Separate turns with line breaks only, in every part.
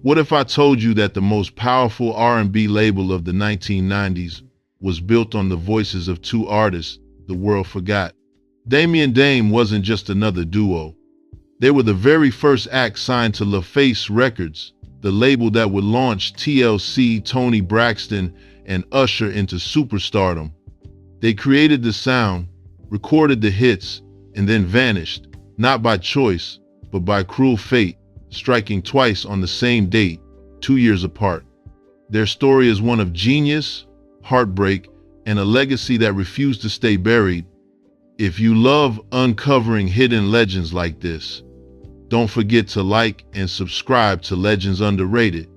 What if I told you that the most powerful R&B label of the 1990s was built on the voices of two artists the world forgot? Damian Dame wasn't just another duo. They were the very first act signed to LaFace Records, the label that would launch TLC, Toni Braxton, and Usher into superstardom. They created the sound, recorded the hits, and then vanished, not by choice, but by cruel fate, striking twice on the same date, 2 years apart. Their story is one of genius, heartbreak, and a legacy that refused to stay buried. If you love uncovering hidden legends like this, don't forget to like and subscribe to Legends Underrated.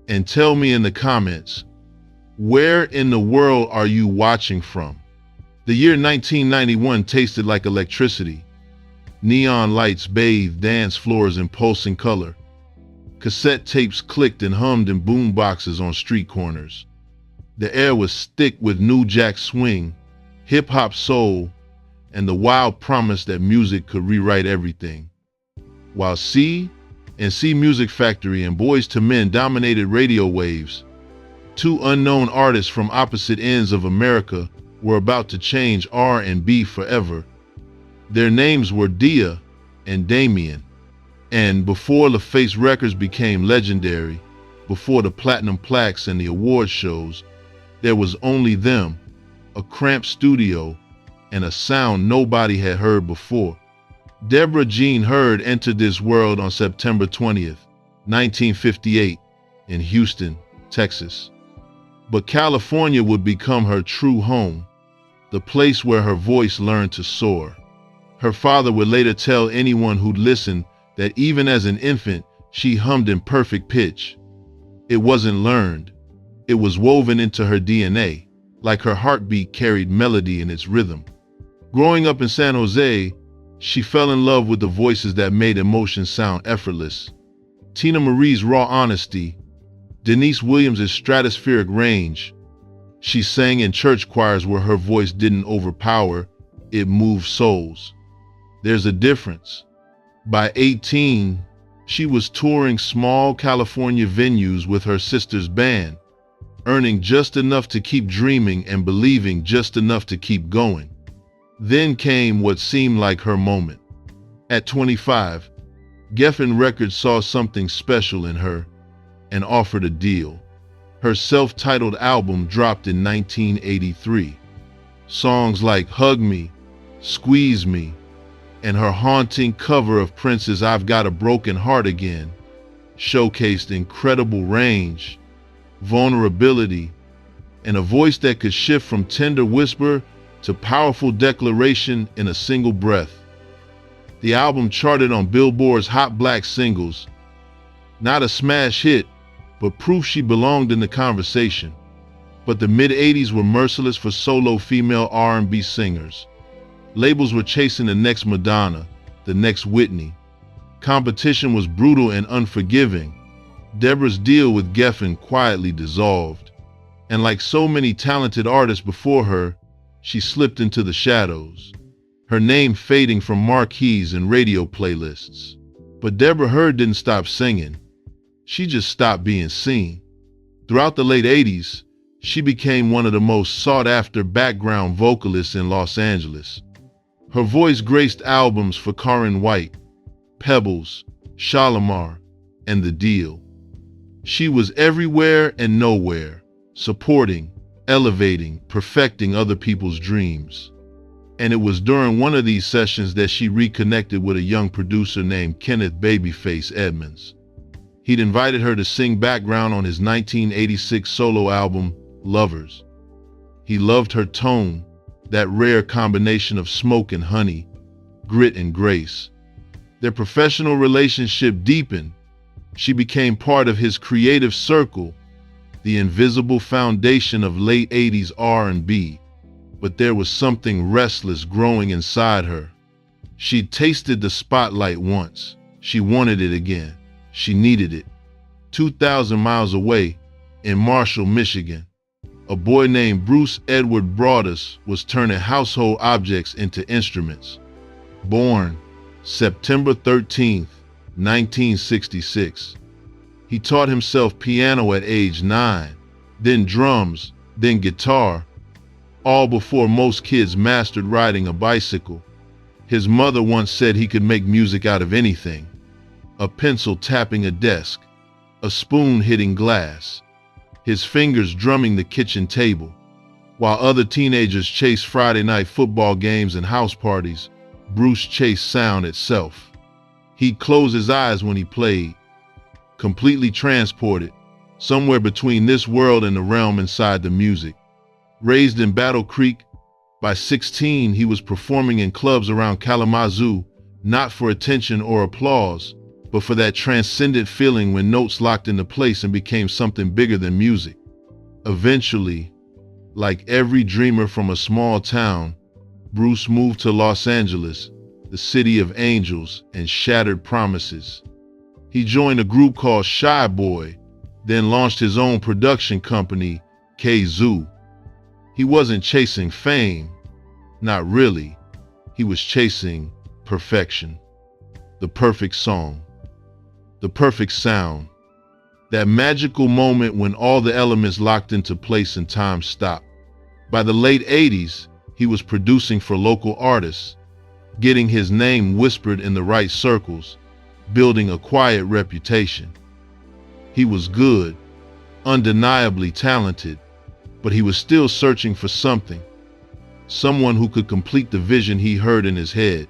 And tell me in the comments, where in the world are you watching from? The year 1991 tasted like electricity. Neon lights bathed dance floors in pulsing color. Cassette tapes clicked and hummed in boom boxes on street corners. The air was thick with New Jack Swing, hip-hop soul, and the wild promise that music could rewrite everything. While C and C Music Factory and Boyz II Men dominated radio waves, two unknown artists from opposite ends of America were about to change R&B forever. Their names were Dia and Damian. And before LaFace Records became legendary, before the platinum plaques and the award shows, there was only them, a cramped studio, and a sound nobody had heard before. Deborah Jean Hurd entered this world on September 20th, 1958, in Houston, Texas. But California would become her true home, the place where her voice learned to soar. Her father would later tell anyone who'd listened that even as an infant, she hummed in perfect pitch. It wasn't learned. It was woven into her DNA, like her heartbeat carried melody in its rhythm. Growing up in San Jose, she fell in love with the voices that made emotion sound effortless. Tina Marie's raw honesty, Denise Williams' stratospheric range. She sang in church choirs where her voice didn't overpower, it moved souls. There's a difference. By 18, she was touring small California venues with her sister's band, earning just enough to keep dreaming and believing just enough to keep going. Then came what seemed like her moment. At 25, Geffen Records saw something special in her and offered a deal. Her self-titled album dropped in 1983. Songs like Hug Me, Squeeze Me, and her haunting cover of Prince's I've Got a Broken Heart Again showcased incredible range, vulnerability, and a voice that could shift from tender whisper to powerful declaration in a single breath. The album charted on Billboard's Hot Black Singles. Not a smash hit, but proof she belonged in the conversation. But the mid-'80s were merciless for solo female R&B singers. Labels were chasing the next Madonna, the next Whitney. Competition was brutal and unforgiving. Deborah's deal with Geffen quietly dissolved. And like so many talented artists before her, she slipped into the shadows, her name fading from marquees and radio playlists. But Deborah Hurd didn't stop singing. She just stopped being seen. Throughout the late 80s, she became one of the most sought-after background vocalists in Los Angeles. Her voice graced albums for Corinne White, Pebbles, Shalimar, and The Deal. She was everywhere and nowhere, supporting, elevating, perfecting other people's dreams. And it was during one of these sessions that she reconnected with a young producer named Kenneth Babyface Edmonds. He'd invited her to sing background on his 1986 solo album, Lovers. He loved her tone, that rare combination of smoke and honey, grit and grace. Their professional relationship deepened. She became part of his creative circle, the invisible foundation of late 80s R&B. But there was something restless growing inside her. She'd tasted the spotlight once. She wanted it again. She needed it. 2,000 miles away, in Marshall, Michigan, a boy named Bruce Edward Broadus was turning household objects into instruments. Born September 13th, 1966. He taught himself piano at age 9, then drums, then guitar, all before most kids mastered riding a bicycle. His mother once said he could make music out of anything: a pencil tapping a desk, a spoon hitting glass, his fingers drumming the kitchen table. While other teenagers chased Friday night football games and house parties, Bruce chased sound itself. He'd close his eyes when he played, completely transported, somewhere between this world and the realm inside the music. Raised in Battle Creek, by 16 he was performing in clubs around Kalamazoo, not for attention or applause, but for that transcendent feeling when notes locked into place and became something bigger than music. Eventually, like every dreamer from a small town, Bruce moved to Los Angeles, the city of angels and shattered promises. He joined a group called Shy Boy, then launched his own production company, K-Zoo. He wasn't chasing fame, not really. He was chasing perfection. The perfect song, the perfect sound, that magical moment when all the elements locked into place and time stopped. By the late 80s, he was producing for local artists, getting his name whispered in the right circles, building a quiet reputation. He was good, undeniably talented, but he was still searching for something, someone who could complete the vision he heard in his head.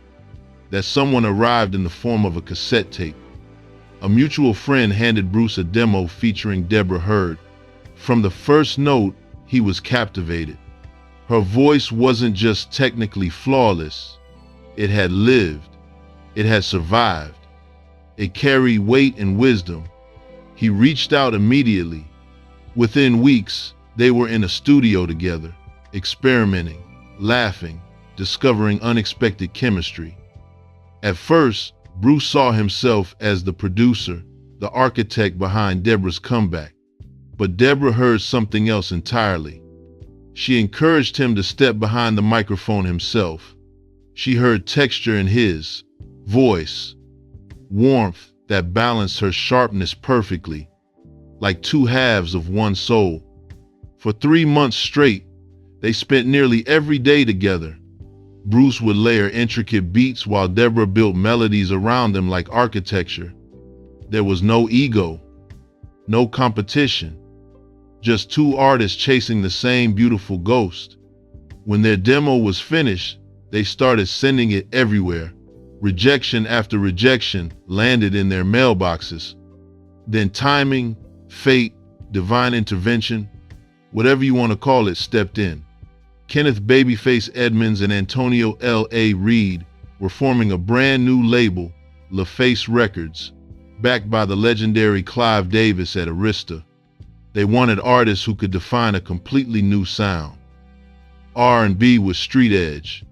That someone arrived in the form of a cassette tape. A mutual friend handed Bruce a demo featuring Deborah Hurd. From the first note, he was captivated. Her voice wasn't just technically flawless. It had lived. It had survived. It carried weight and wisdom. He reached out immediately. Within weeks, they were in a studio together, experimenting, laughing, discovering unexpected chemistry. At first, Bruce saw himself as the producer, the architect behind Deborah's comeback. But Deborah heard something else entirely. She encouraged him to step behind the microphone himself. She heard texture in his voice, warmth that balanced her sharpness perfectly, like two halves of one soul. For 3 months straight, they spent nearly every day together. Bruce would layer intricate beats while Deborah built melodies around them like architecture. There was no ego, no competition, just two artists chasing the same beautiful ghost. When their demo was finished, they started sending it everywhere. Rejection after rejection landed in their mailboxes. Then timing, fate, divine intervention, whatever you want to call it, stepped in. Kenneth "Babyface" Edmonds and Antonio L.A. Reid were forming a brand new label, LaFace Records, backed by the legendary Clive Davis at Arista. They wanted artists who could define a completely new sound. R&B with street edge,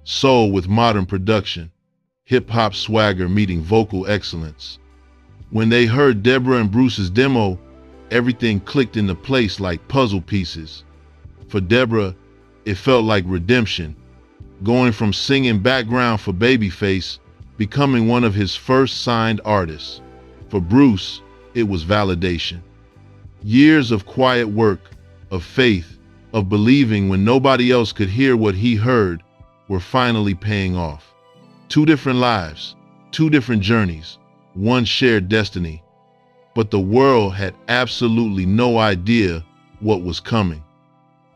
soul with modern production, hip-hop swagger meeting vocal excellence. When they heard Deborah and Bruce's demo, everything clicked into place like puzzle pieces. For Deborah, it felt like redemption, going from singing background for Babyface, becoming one of his first signed artists. For Bruce, it was validation. Years of quiet work, of faith, of believing when nobody else could hear what he heard, were finally paying off. 2 different lives, 2 different journeys, one shared destiny. But the world had absolutely no idea what was coming.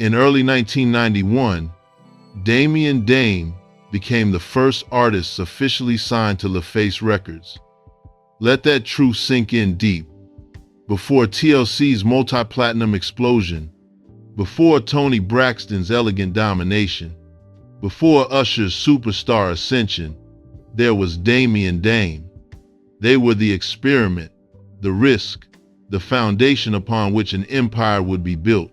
In early 1991, Damian Dame became the first artist officially signed to LaFace Records. Let that truth sink in deep. Before TLC's multi-platinum explosion, before Toni Braxton's elegant domination, before Usher's superstar ascension, there was Damian Dame. They were the experiment, the risk, the foundation upon which an empire would be built.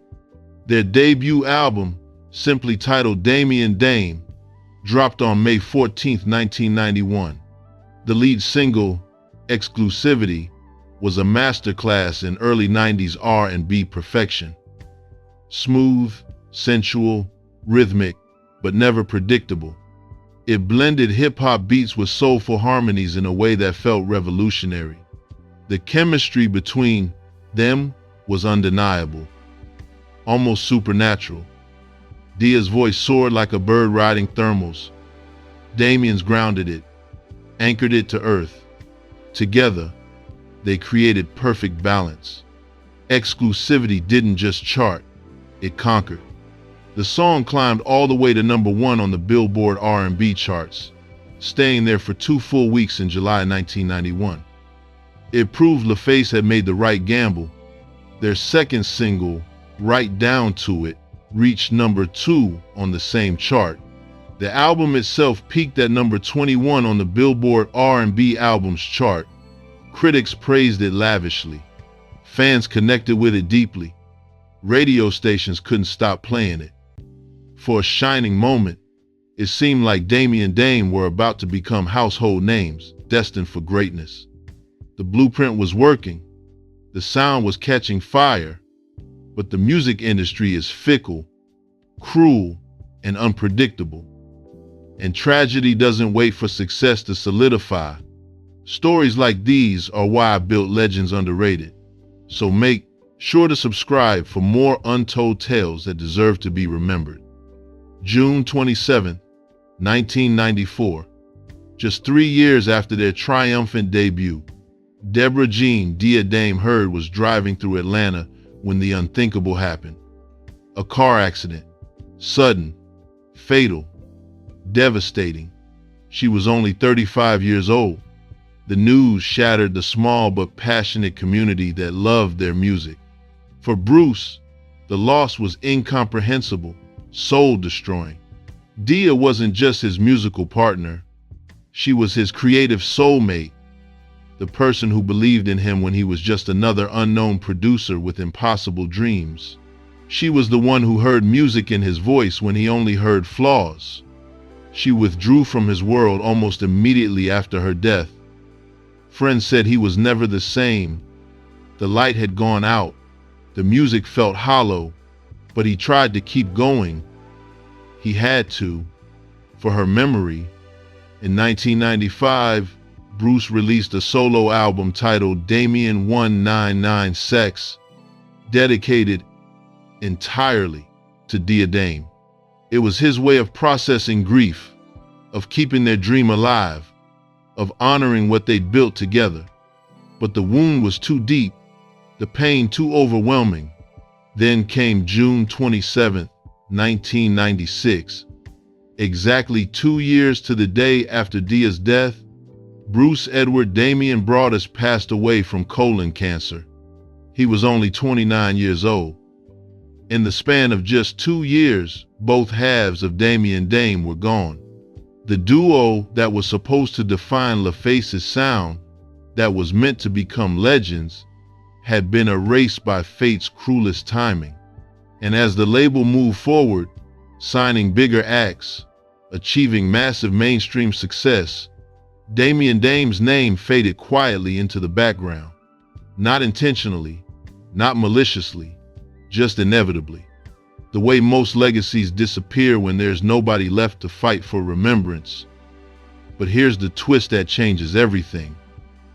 Their debut album, simply titled Damian Dame, dropped on May 14, 1991. The lead single, Exclusivity, was a masterclass in early 90s R&B perfection. Smooth, sensual, rhythmic, but never predictable. It blended hip-hop beats with soulful harmonies in a way that felt revolutionary. The chemistry between them was undeniable, almost supernatural. Dia's voice soared like a bird riding thermals. Damian's grounded it, anchored it to earth. Together, they created perfect balance. Exclusivity didn't just chart, it conquered. The song climbed all the way to #1 on the Billboard R&B charts, staying there for 2 full weeks in July 1991. It proved LaFace had made the right gamble. Their second single, Right Down to It, reached #2 on the same chart. The album itself peaked at #21 on the Billboard R&B Albums chart. Critics praised it lavishly. Fans connected with it deeply. Radio stations couldn't stop playing it. For a shining moment, it seemed like Damian Dame were about to become household names, destined for greatness. The blueprint was working. The sound was catching fire. But the music industry is fickle, cruel, and unpredictable. And tragedy doesn't wait for success to solidify. Stories like these are why I built Legends Underrated. So make sure to subscribe for more untold tales that deserve to be remembered. June 27, 1994. Just 3 years after their triumphant debut, Deborah Jean Dia Dame Heard was driving through Atlanta when the unthinkable happened. A car accident. Sudden, fatal, devastating. She was only 35 years old. The news shattered the small but passionate community that loved their music. For Bruce, the loss was incomprehensible, soul-destroying. Dia wasn't just his musical partner. She was his creative soulmate, the person who believed in him when he was just another unknown producer with impossible dreams. She was the one who heard music in his voice when he only heard flaws. She withdrew from his world almost immediately after her death. Friends said he was never the same. The light had gone out. The music felt hollow, but he tried to keep going. He had to, for her memory. In 1995, Bruce released a solo album titled Damian 199 Sex, dedicated entirely to Dia Dame. It was his way of processing grief, of keeping their dream alive, of honoring what they'd built together. But the wound was too deep, the pain too overwhelming. Then came June 27, 1996. Exactly 2 years to the day after Dia's death, Bruce Edward Damian Broadus passed away from colon cancer. He was only 29 years old. In the span of just 2 years, both halves of Damian Dame were gone. The duo that was supposed to define LaFace's sound, that was meant to become legends, had been erased by fate's cruelest timing. And as the label moved forward, signing bigger acts, achieving massive mainstream success, Damian Dame's name faded quietly into the background. Not intentionally, not maliciously, just inevitably. The way most legacies disappear when there's nobody left to fight for remembrance. But here's the twist that changes everything.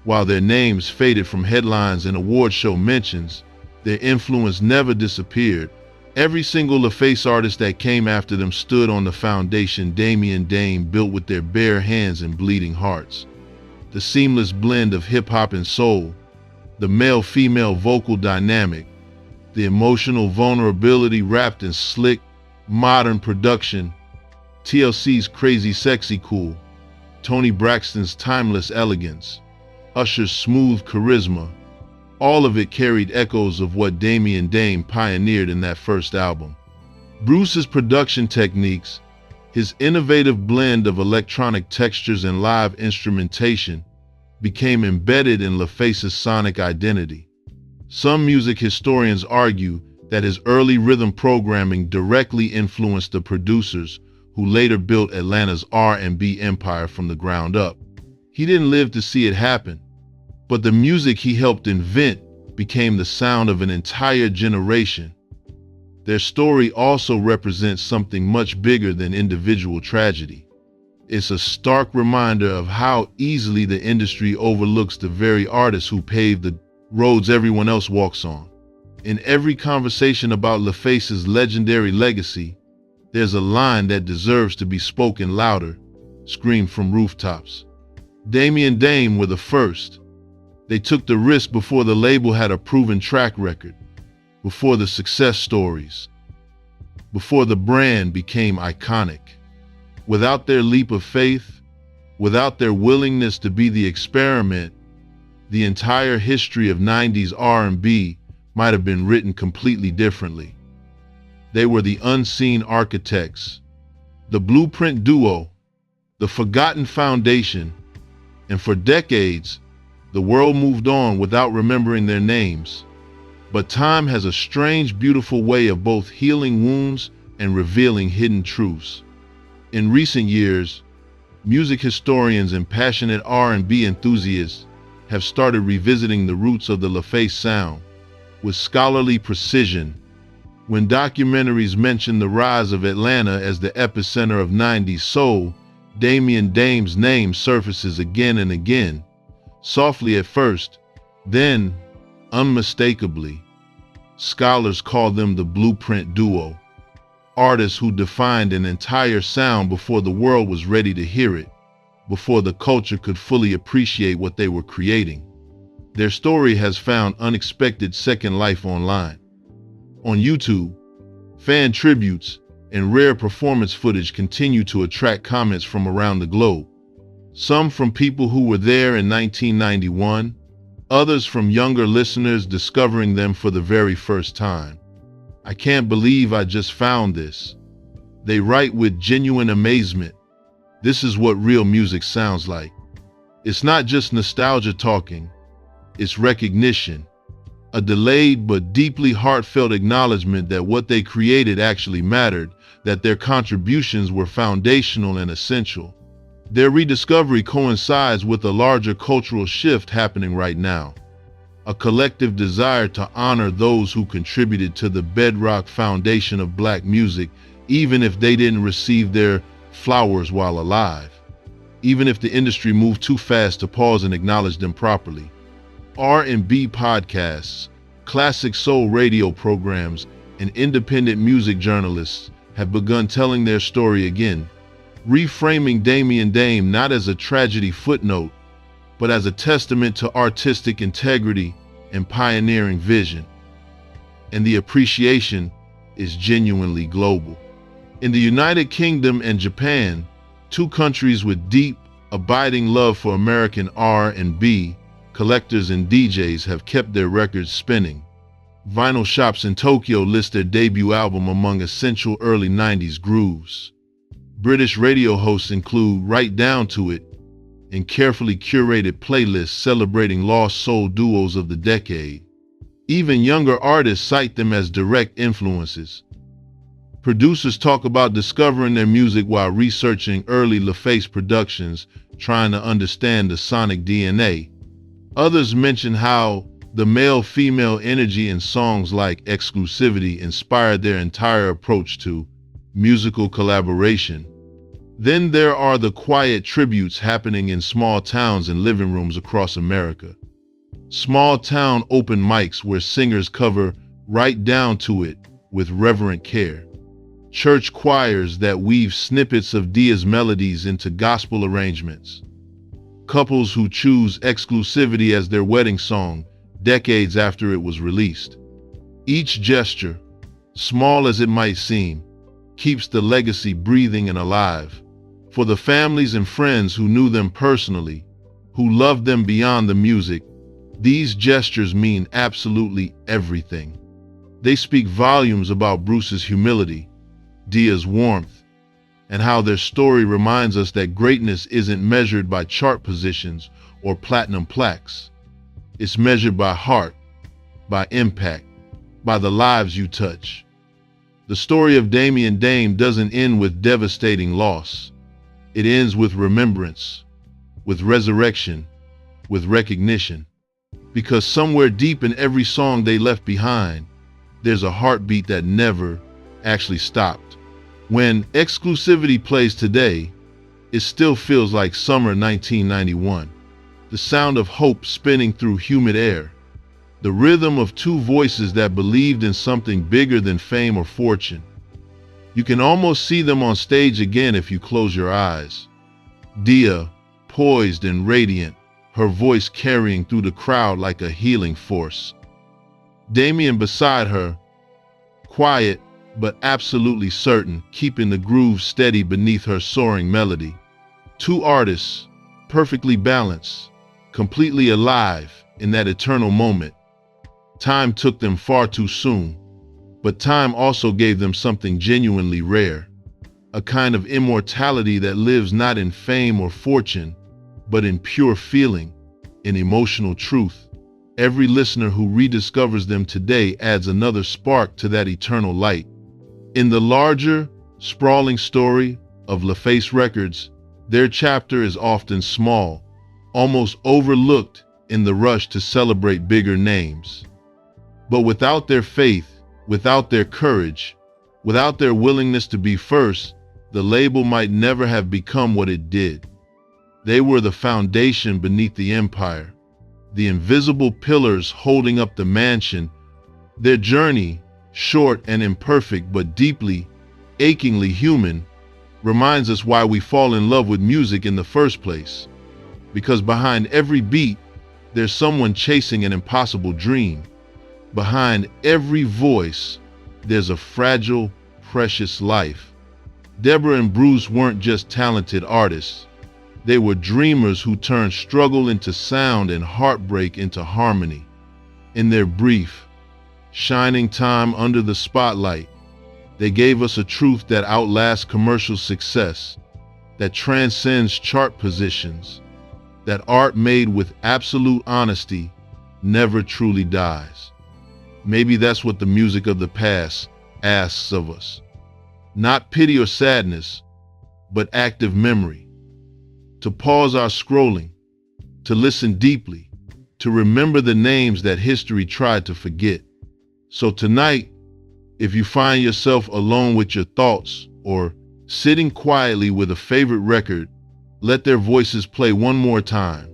While their names faded from headlines and award show mentions, their influence never disappeared. Every single LaFace artist that came after them stood on the foundation Damian Dame built with their bare hands and bleeding hearts. The seamless blend of hip-hop and soul, the male-female vocal dynamic, the emotional vulnerability wrapped in slick, modern production, TLC's crazy sexy cool, Toni Braxton's timeless elegance, Usher's smooth charisma, all of it carried echoes of what Damian Dame pioneered in that first album. Bruce's production techniques, his innovative blend of electronic textures and live instrumentation, became embedded in LaFace's sonic identity. Some music historians argue that his early rhythm programming directly influenced the producers who later built Atlanta's R&B empire from the ground up. He didn't live to see it happen, but the music he helped invent became the sound of an entire generation. Their story also represents something much bigger than individual tragedy. It's a stark reminder of how easily the industry overlooks the very artists who pave the roads everyone else walks on. In every conversation about LaFace's legendary legacy, there's a line that deserves to be spoken louder, screamed from rooftops. Damian Dame were the first. They took the risk before the label had a proven track record, before the success stories, before the brand became iconic. Without their leap of faith, without their willingness to be the experiment, the entire history of 90s R&B might have been written completely differently. They were the unseen architects, the blueprint duo, the forgotten foundation, and for decades, the world moved on without remembering their names. But time has a strange, beautiful way of both healing wounds and revealing hidden truths. In recent years, music historians and passionate R&B enthusiasts have started revisiting the roots of the LaFace sound with scholarly precision. When documentaries mention the rise of Atlanta as the epicenter of 90s soul, Damian Dame's name surfaces again and again, softly at first, then unmistakably. Scholars call them the blueprint duo, artists who defined an entire sound before the world was ready to hear it, before the culture could fully appreciate what they were creating. Their story has found unexpected second life online. On YouTube, fan tributes and rare performance footage continue to attract comments from around the globe. Some from people who were there in 1991, others from younger listeners discovering them for the very first time. "I can't believe I just found this." They write with genuine amazement. This is what real music sounds like. It's not just nostalgia talking, it's recognition, a delayed but deeply heartfelt acknowledgement that what they created actually mattered, that their contributions were foundational and essential. Their rediscovery coincides with a larger cultural shift happening right now, a collective desire to honor those who contributed to the bedrock foundation of Black music, even if they didn't receive their flowers while alive, even if the industry moved too fast to pause and acknowledge them properly. R&B podcasts, classic soul radio programs, and independent music journalists have begun telling their story again, reframing Damian Dame not as a tragedy footnote, but as a testament to artistic integrity and pioneering vision. And the appreciation is genuinely global. In the United Kingdom and Japan, two countries with deep, abiding love for American R&B, collectors and DJs have kept their records spinning. Vinyl shops in Tokyo list their debut album among essential early 90s grooves. British radio hosts include Right Down to It in carefully curated playlists celebrating lost soul duos of the decade. Even younger artists cite them as direct influences. Producers talk about discovering their music while researching early LaFace productions, trying to understand the sonic DNA. Others mention how the male-female energy in songs like Exclusivity inspired their entire approach to musical collaboration. Then there are the quiet tributes happening in small towns and living rooms across America. Small town open mics where singers cover Right Down to It with reverent care. Church choirs that weave snippets of Dia's melodies into gospel arrangements. Couples who choose Exclusivity as their wedding song decades after it was released. Each gesture, small as it might seem, keeps the legacy breathing and alive. For the families and friends who knew them personally, who loved them beyond the music, these gestures mean absolutely everything. They speak volumes about Bruce's humility, Dia's warmth, and how their story reminds us that greatness isn't measured by chart positions or platinum plaques. It's measured by heart, by impact, by the lives you touch. The story of Damian Dame doesn't end with devastating loss. It ends with remembrance, with resurrection, with recognition. Because somewhere deep in every song they left behind, there's a heartbeat that never actually stopped. When Exclusivity plays today, it still feels like summer 1991. The sound of hope spinning through humid air. The rhythm of two voices that believed in something bigger than fame or fortune. You can almost see them on stage again if you close your eyes. Dia, poised and radiant, her voice carrying through the crowd like a healing force. Damian beside her, quiet but absolutely certain, keeping the groove steady beneath her soaring melody. Two artists, perfectly balanced, completely alive in that eternal moment. Time took them far too soon, but time also gave them something genuinely rare. A kind of immortality that lives not in fame or fortune, but in pure feeling, in emotional truth. Every listener who rediscovers them today adds another spark to that eternal light. In the larger, sprawling story of LaFace Records, their chapter is often small, almost overlooked in the rush to celebrate bigger names. But without their faith, without their courage, without their willingness to be first, the label might never have become what it did. They were the foundation beneath the empire, the invisible pillars holding up the mansion. Their journey, short and imperfect but deeply, achingly human, reminds us why we fall in love with music in the first place. Because behind every beat, there's someone chasing an impossible dream. Behind every voice, there's a fragile, precious life. Deborah and Bruce weren't just talented artists. They were dreamers who turned struggle into sound and heartbreak into harmony. In their brief, shining time under the spotlight, they gave us a truth that outlasts commercial success, that transcends chart positions, that art made with absolute honesty never truly dies. Maybe that's what the music of the past asks of us. Not pity or sadness, but active memory. To pause our scrolling, to listen deeply, to remember the names that history tried to forget. So tonight, if you find yourself alone with your thoughts or sitting quietly with a favorite record, let their voices play one more time.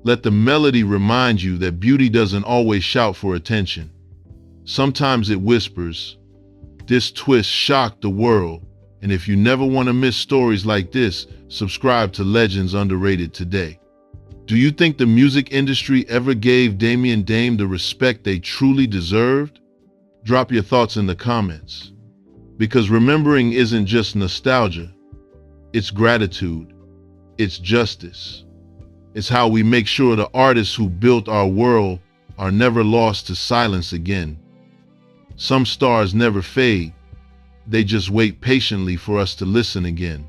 Let the melody remind you that beauty doesn't always shout for attention. Sometimes it whispers. This twist shocked the world, and if you never want to miss stories like this, subscribe to Legends Underrated today. Do you think the music industry ever gave Damian Dame the respect they truly deserved? Drop your thoughts in the comments. Because remembering isn't just nostalgia, it's gratitude, it's justice. It's how we make sure the artists who built our world are never lost to silence again. Some stars never fade, they just wait patiently for us to listen again.